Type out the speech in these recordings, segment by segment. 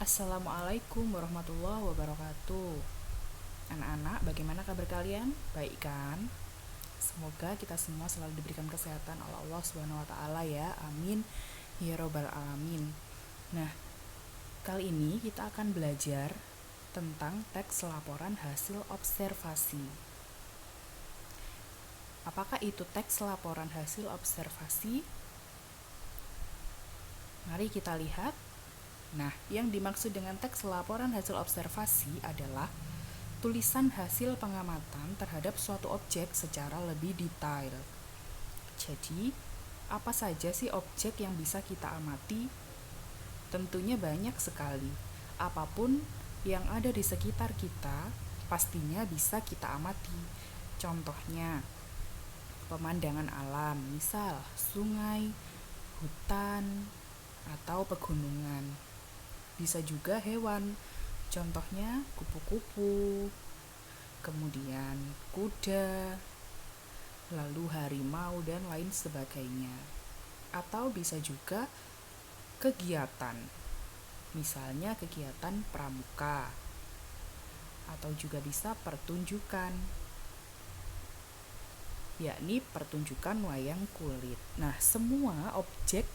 Assalamualaikum warahmatullahi wabarakatuh. Anak-anak, bagaimana kabar kalian? Baik kan? Semoga kita semua selalu diberikan kesehatan oleh Allah Subhanahu wa taala ya. Amin ya robbal alamin. Nah, kali ini kita akan belajar tentang teks laporan hasil observasi. Apakah itu teks laporan hasil observasi? Mari kita lihat. Nah, yang dimaksud dengan teks laporan hasil observasi adalah tulisan hasil pengamatan terhadap suatu objek secara lebih detail. Jadi, apa saja sih objek yang bisa kita amati? Tentunya banyak sekali. Apapun yang ada di sekitar kita, pastinya bisa kita amati. Contohnya, pemandangan alam, misal sungai, hutan, atau pegunungan. Bisa juga hewan, contohnya kupu-kupu, kemudian kuda, lalu harimau dan lain sebagainya. Atau bisa juga kegiatan, misalnya kegiatan pramuka, atau juga bisa pertunjukan, yakni pertunjukan wayang kulit. Nah, semua objek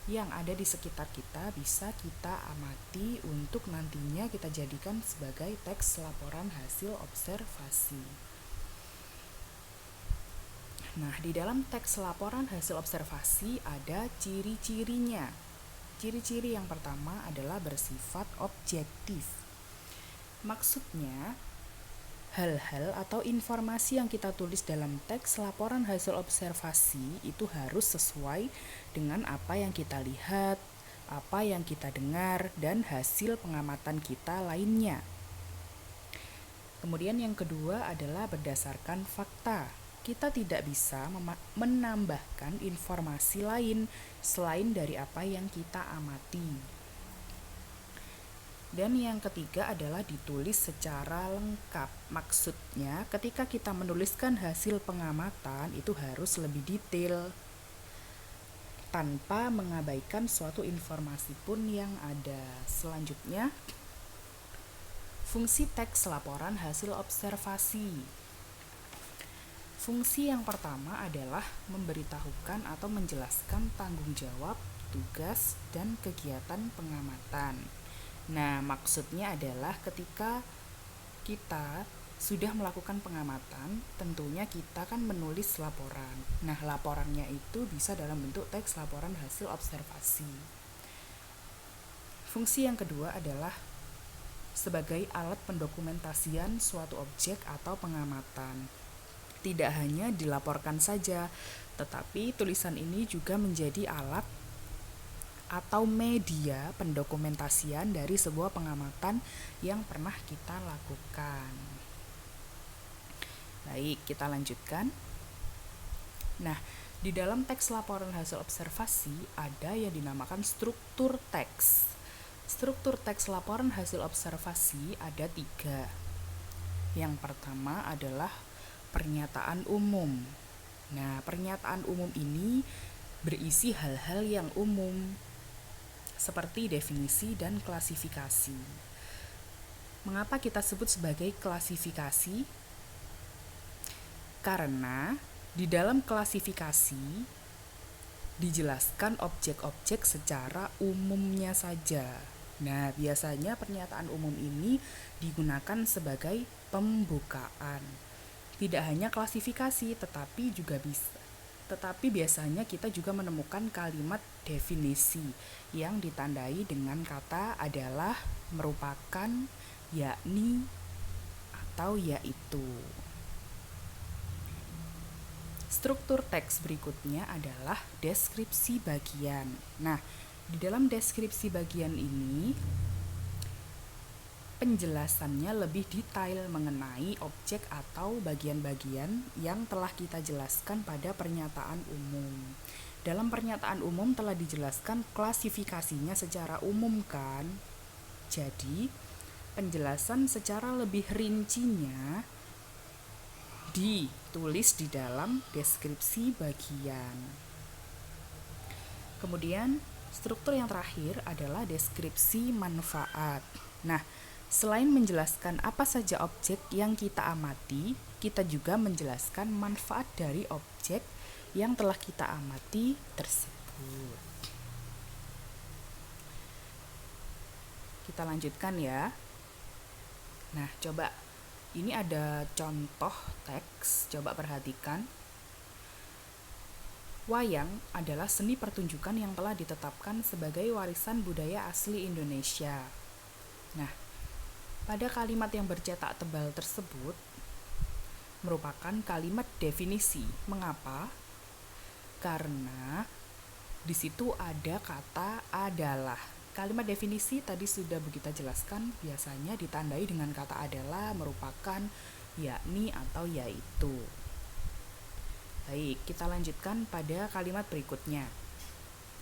yang ada di sekitar kita bisa kita amati untuk nantinya kita jadikan sebagai teks laporan hasil observasi. Nah, di dalam teks laporan hasil observasi ada ciri-cirinya. Ciri-ciri yang pertama adalah bersifat objektif. Maksudnya, hal-hal atau informasi yang kita tulis dalam teks laporan hasil observasi itu harus sesuai dengan apa yang kita lihat, apa yang kita dengar, dan hasil pengamatan kita lainnya. Kemudian yang kedua adalah berdasarkan fakta. Kita tidak bisa menambahkan informasi lain selain dari apa yang kita amati. Dan yang ketiga adalah ditulis secara lengkap. Maksudnya ketika kita menuliskan hasil pengamatan itu harus lebih detail tanpa mengabaikan suatu informasi pun yang ada. Selanjutnya, fungsi teks laporan hasil observasi. Fungsi yang pertama adalah memberitahukan atau menjelaskan tanggung jawab, tugas, dan kegiatan pengamatan. Nah, maksudnya adalah ketika kita sudah melakukan pengamatan, tentunya kita kan menulis laporan. Nah, laporannya itu bisa dalam bentuk teks laporan hasil observasi. Fungsi yang kedua adalah sebagai alat pendokumentasian suatu objek atau pengamatan. Tidak hanya dilaporkan saja, tetapi tulisan ini juga menjadi alat atau media pendokumentasian dari sebuah pengamatan yang pernah kita lakukan. Baik, kita lanjutkan. Nah, di dalam teks laporan hasil observasi ada yang dinamakan struktur teks. Struktur teks laporan hasil observasi ada 3. Yang pertama adalah pernyataan umum. Nah, pernyataan umum ini berisi hal-hal yang umum, seperti definisi dan klasifikasi. Mengapa kita sebut sebagai klasifikasi? Karena di dalam klasifikasi dijelaskan objek-objek secara umumnya saja. Nah, biasanya pernyataan umum ini digunakan sebagai pembukaan. Tidak hanya klasifikasi, tetapi biasanya kita juga menemukan kalimat definisi yang ditandai dengan kata adalah, merupakan, yakni, atau yaitu. Struktur teks berikutnya adalah deskripsi bagian. Nah, di dalam deskripsi bagian ini penjelasannya lebih detail mengenai objek atau bagian-bagian yang telah kita jelaskan pada pernyataan umum. Dalam pernyataan umum telah dijelaskan klasifikasinya secara umum kan? Jadi, penjelasan secara lebih rincinya ditulis di dalam deskripsi bagian. Kemudian, Struktur yang terakhir adalah deskripsi manfaat. Nah, selain menjelaskan apa saja objek yang kita amati, kita juga menjelaskan manfaat dari objek yang telah kita amati tersebut. Kita lanjutkan ya. Nah, coba ini ada contoh teks, coba perhatikan. Wayang adalah seni pertunjukan yang telah ditetapkan sebagai warisan budaya asli Indonesia. Nah, pada kalimat yang bercetak tebal tersebut merupakan kalimat definisi. Mengapa? Karena di situ ada kata adalah. Kalimat definisi tadi sudah kita jelaskan, biasanya ditandai dengan kata adalah, merupakan, yakni, atau yaitu. Baik, kita lanjutkan pada kalimat berikutnya.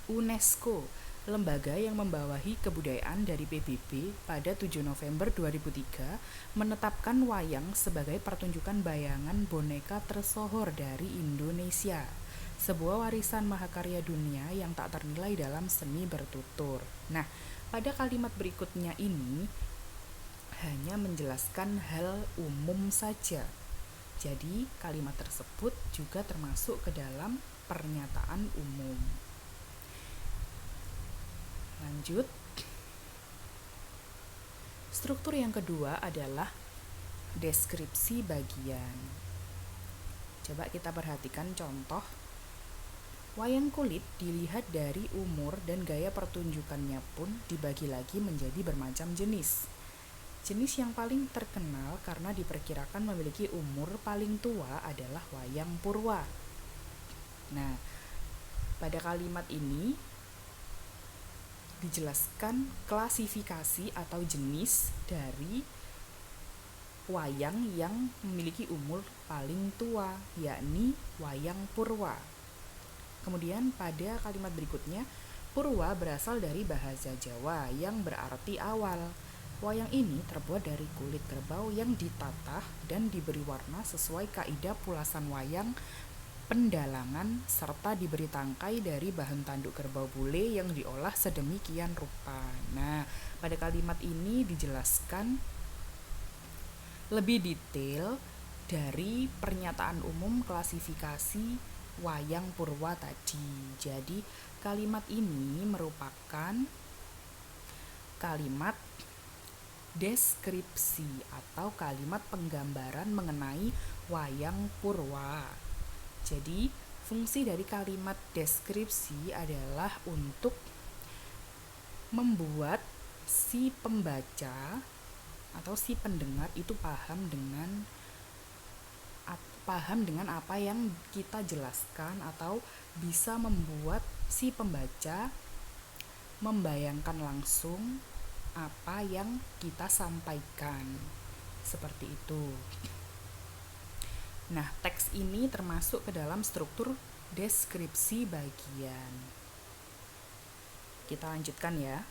UNESCO, lembaga yang membawahi kebudayaan dari PBB, pada 7 November 2003 menetapkan wayang sebagai pertunjukan bayangan boneka tersohor dari Indonesia, sebuah warisan mahakarya dunia yang tak ternilai dalam seni bertutur. Nah, pada kalimat berikutnya ini hanya menjelaskan hal umum saja. Jadi, kalimat tersebut juga termasuk ke dalam pernyataan umum. Lanjut. Struktur yang kedua adalah deskripsi bagian. Coba kita perhatikan contoh. Wayang kulit dilihat dari umur dan gaya pertunjukannya pun dibagi lagi menjadi bermacam jenis. Jenis yang paling terkenal karena diperkirakan memiliki umur paling tua adalah wayang purwa. Nah, pada kalimat ini dijelaskan klasifikasi atau jenis dari wayang yang memiliki umur paling tua, yakni wayang purwa. Kemudian pada kalimat berikutnya, purwa berasal dari bahasa Jawa yang berarti awal. Wayang ini terbuat dari kulit kerbau yang ditatah dan diberi warna sesuai kaidah pulasan wayang pendalangan serta diberi tangkai dari bahan tanduk kerbau bule yang diolah sedemikian rupa. Nah, pada kalimat ini dijelaskan lebih detail dari pernyataan umum klasifikasi wayang purwa tadi. Jadi, kalimat ini merupakan kalimat deskripsi atau kalimat penggambaran mengenai wayang purwa. Jadi, fungsi dari kalimat deskripsi adalah untuk membuat si pembaca atau si pendengar itu paham dengan apa yang kita jelaskan, atau bisa membuat si pembaca membayangkan langsung apa yang kita sampaikan. Seperti itu. Nah, teks ini termasuk ke dalam struktur deskripsi bagian. Kita lanjutkan ya.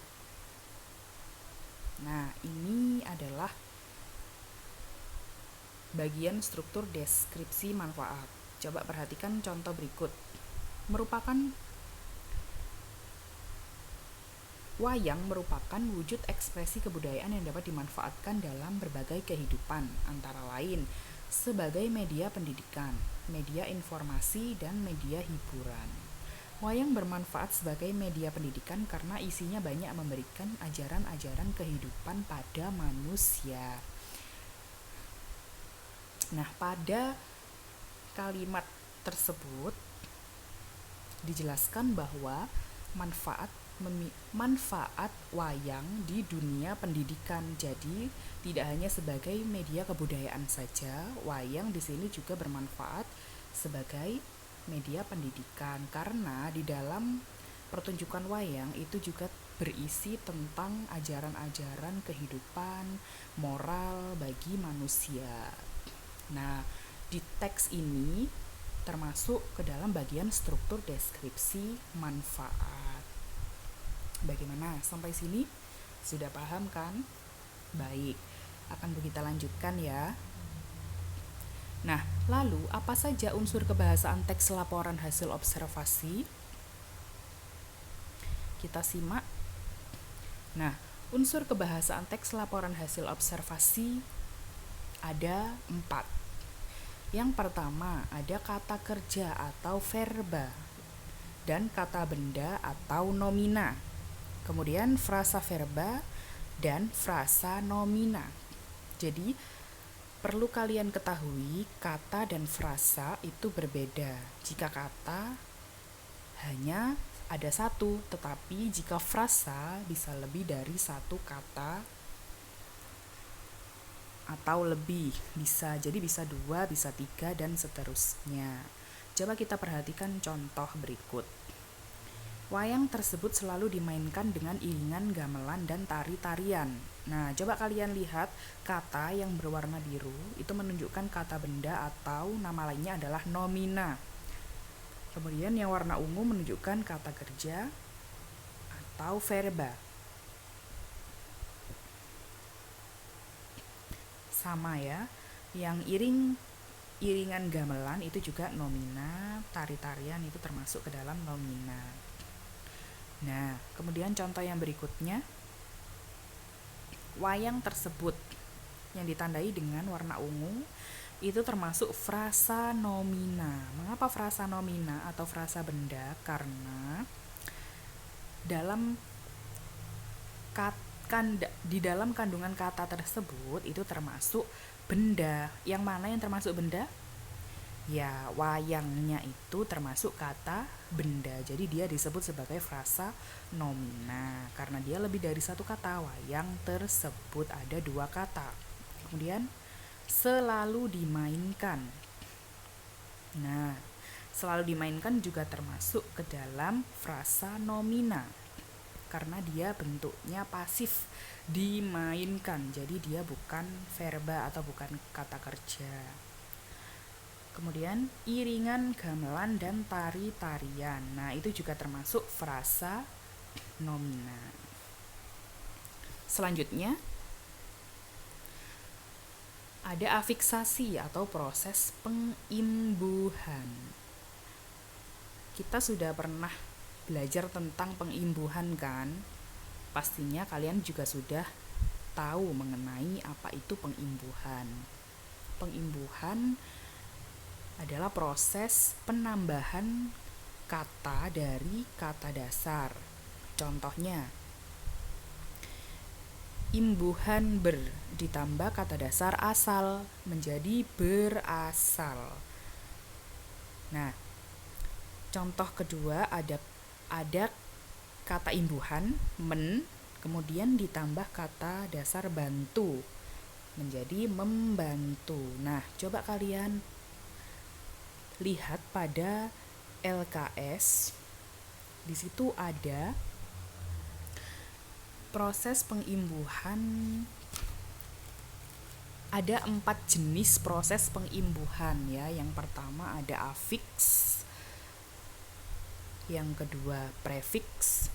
Nah, ini adalah bagian struktur deskripsi manfaat. Coba perhatikan contoh berikut. Wayang merupakan wujud ekspresi kebudayaan yang dapat dimanfaatkan dalam berbagai kehidupan, antara lain sebagai media pendidikan, media informasi, dan media hiburan. Wayang bermanfaat sebagai media pendidikan karena isinya banyak memberikan ajaran-ajaran kehidupan pada manusia. Nah, pada kalimat tersebut dijelaskan bahwa manfaat wayang di dunia pendidikan. Jadi, tidak hanya sebagai media kebudayaan saja, wayang di sini juga bermanfaat sebagai media pendidikan, karena di dalam pertunjukan wayang itu juga berisi tentang ajaran-ajaran kehidupan moral bagi manusia. Nah, di teks ini termasuk ke dalam bagian struktur deskripsi manfaat. Bagaimana? Sampai sini sudah paham kan? Baik, akan kita lanjutkan ya. Nah, lalu apa saja unsur kebahasaan teks laporan hasil observasi? Kita simak. Nah, unsur kebahasaan teks laporan hasil observasi ada 4. Yang pertama ada kata kerja atau verba dan kata benda atau nomina. Kemudian frasa verba dan frasa nomina. Jadi perlu kalian ketahui kata dan frasa itu berbeda. Jika kata hanya ada satu, tetapi jika frasa bisa lebih dari satu kata atau lebih, jadi bisa 2, bisa 3, dan seterusnya. Coba kita perhatikan contoh berikut. Wayang tersebut selalu dimainkan dengan iringan gamelan dan tari-tarian. Nah, coba kalian lihat kata yang berwarna biru itu menunjukkan kata benda atau nama lainnya adalah nomina. Kemudian yang warna ungu menunjukkan kata kerja atau verba. Sama ya, yang iringan gamelan itu juga nomina, tari-tarian itu termasuk ke dalam nomina. Nah, kemudian contoh yang berikutnya, wayang tersebut yang ditandai dengan warna ungu itu termasuk frasa nomina. Mengapa frasa nomina atau frasa benda? Karena di dalam kandungan kata tersebut itu termasuk benda. Yang mana yang termasuk benda? Ya, wayangnya itu termasuk kata benda. Jadi dia disebut sebagai frasa nomina karena dia lebih dari satu kata. Wayang tersebut ada 2 kata. Kemudian selalu dimainkan. Nah, selalu dimainkan juga termasuk ke dalam frasa nomina karena dia bentuknya pasif, dimainkan. Jadi dia bukan verba atau bukan kata kerja. Kemudian iringan gamelan dan tari-tarian. Nah, itu juga termasuk frasa nomina. Selanjutnya ada afiksasi atau proses pengimbuhan. Kita sudah pernah belajar tentang pengimbuhan kan? Pastinya kalian juga sudah tahu mengenai apa itu pengimbuhan. Pengimbuhan adalah proses penambahan kata dari kata dasar. Contohnya, imbuhan ber ditambah kata dasar asal menjadi berasal. Nah, contoh kedua ada kata imbuhan men, kemudian ditambah kata dasar bantu menjadi membantu. Nah, coba kalian lihat pada LKS. Di situ ada proses pengimbuhan. Ada 4 jenis proses pengimbuhan ya. Yang pertama ada afiks, yang kedua prefiks,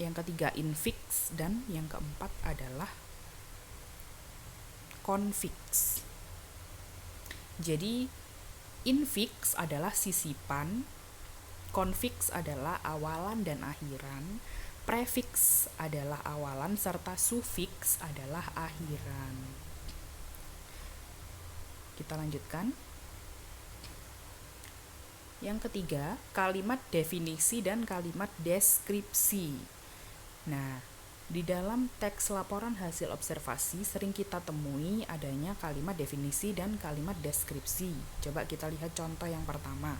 yang ketiga infiks, dan yang keempat adalah konfiks. Jadi infiks adalah sisipan, konfiks adalah awalan dan akhiran, prefiks adalah awalan, serta sufiks adalah akhiran. Kita lanjutkan. Yang ketiga, kalimat definisi dan kalimat deskripsi. Nah, di dalam teks laporan hasil observasi sering kita temui adanya kalimat definisi dan kalimat deskripsi. Coba kita lihat contoh yang pertama.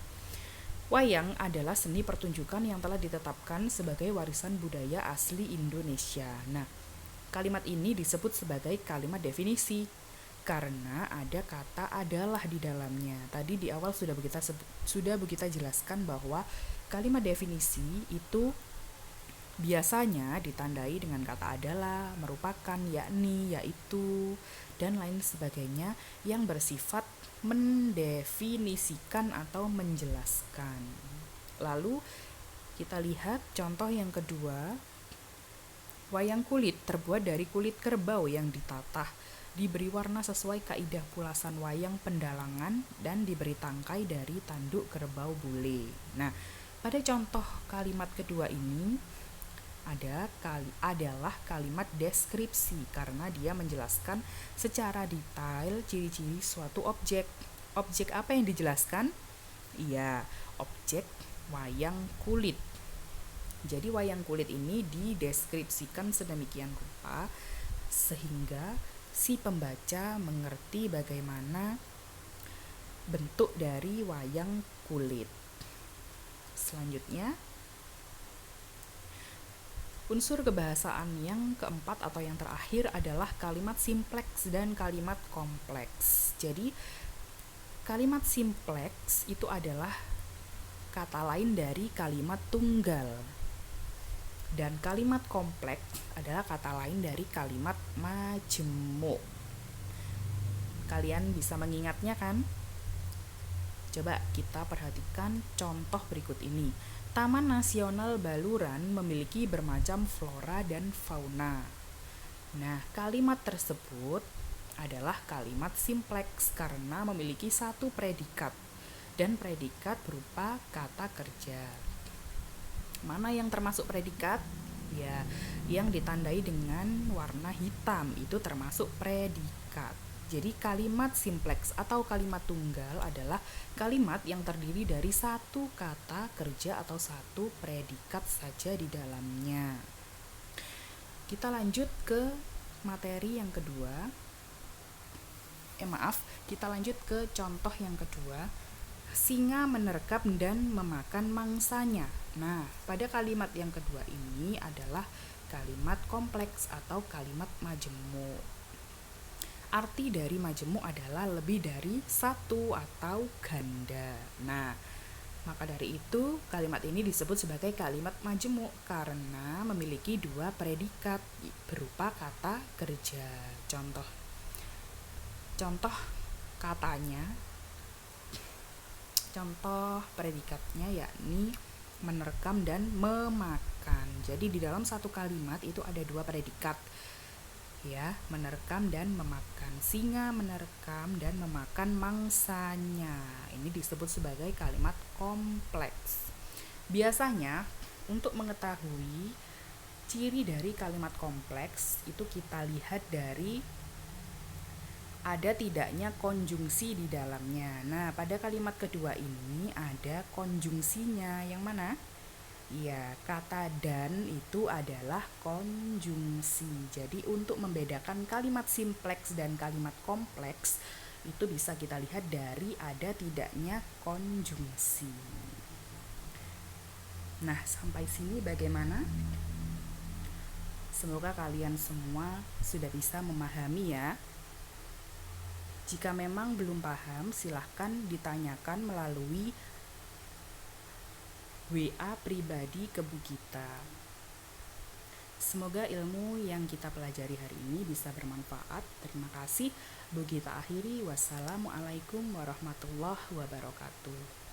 Wayang adalah seni pertunjukan yang telah ditetapkan sebagai warisan budaya asli Indonesia. Nah, kalimat ini disebut sebagai kalimat definisi karena ada kata adalah di dalamnya. Tadi di awal sudah kita jelaskan bahwa kalimat definisi itu biasanya ditandai dengan kata adalah, merupakan, yakni, yaitu, dan lain sebagainya yang bersifat mendefinisikan atau menjelaskan. Lalu kita lihat contoh yang kedua. Wayang kulit terbuat dari kulit kerbau yang ditatah, diberi warna sesuai kaidah pulasan wayang pendalangan, dan diberi tangkai dari tanduk kerbau bule. Nah, pada contoh kalimat kedua ini adalah kalimat deskripsi karena dia menjelaskan secara detail ciri-ciri suatu objek. Objek apa yang dijelaskan? Iya, objek wayang kulit. Jadi wayang kulit ini dideskripsikan sedemikian rupa sehingga si pembaca mengerti bagaimana bentuk dari wayang kulit. Selanjutnya, unsur kebahasaan yang keempat atau yang terakhir adalah kalimat simpleks dan kalimat kompleks. Jadi, kalimat simpleks itu adalah kata lain dari kalimat tunggal. Dan kalimat kompleks adalah kata lain dari kalimat majemuk. Kalian bisa mengingatnya kan? Coba kita perhatikan contoh berikut ini. Taman Nasional Baluran memiliki bermacam flora dan fauna. Nah, kalimat tersebut adalah kalimat simpleks karena memiliki satu predikat. Dan predikat berupa kata kerja. Mana yang termasuk predikat? Ya, yang ditandai dengan warna hitam itu termasuk predikat. Jadi kalimat simpleks atau kalimat tunggal adalah kalimat yang terdiri dari satu kata kerja atau satu predikat saja di dalamnya. Kita lanjut ke materi yang kedua. Kita lanjut ke contoh yang kedua. Singa menerkam dan memakan mangsanya. Nah, pada kalimat yang kedua ini adalah kalimat kompleks atau kalimat majemuk. Arti dari majemuk adalah lebih dari satu atau ganda. Nah, maka dari itu kalimat ini disebut sebagai kalimat majemuk karena memiliki dua predikat berupa kata kerja. Contoh predikatnya yakni menerkam dan memakan. Jadi di dalam satu kalimat itu ada dua predikat. Ya, menerkam dan memakan. Singa menerkam dan memakan mangsanya. Ini disebut sebagai kalimat kompleks. Biasanya untuk mengetahui ciri dari kalimat kompleks itu kita lihat dari ada tidaknya konjungsi di dalamnya. Nah, pada kalimat kedua ini ada konjungsinya. Yang mana? Ya, kata dan itu adalah konjungsi. Jadi untuk membedakan kalimat simpleks dan kalimat kompleks itu bisa kita lihat dari ada tidaknya konjungsi. Nah, sampai sini bagaimana? Semoga kalian semua sudah bisa memahami ya. Jika memang belum paham, silahkan ditanyakan melalui WA pribadi ke Bu Gita. Semoga ilmu yang kita pelajari hari ini bisa bermanfaat. Terima kasih. Bu Gita akhiri. Wassalamualaikum warahmatullahi wabarakatuh.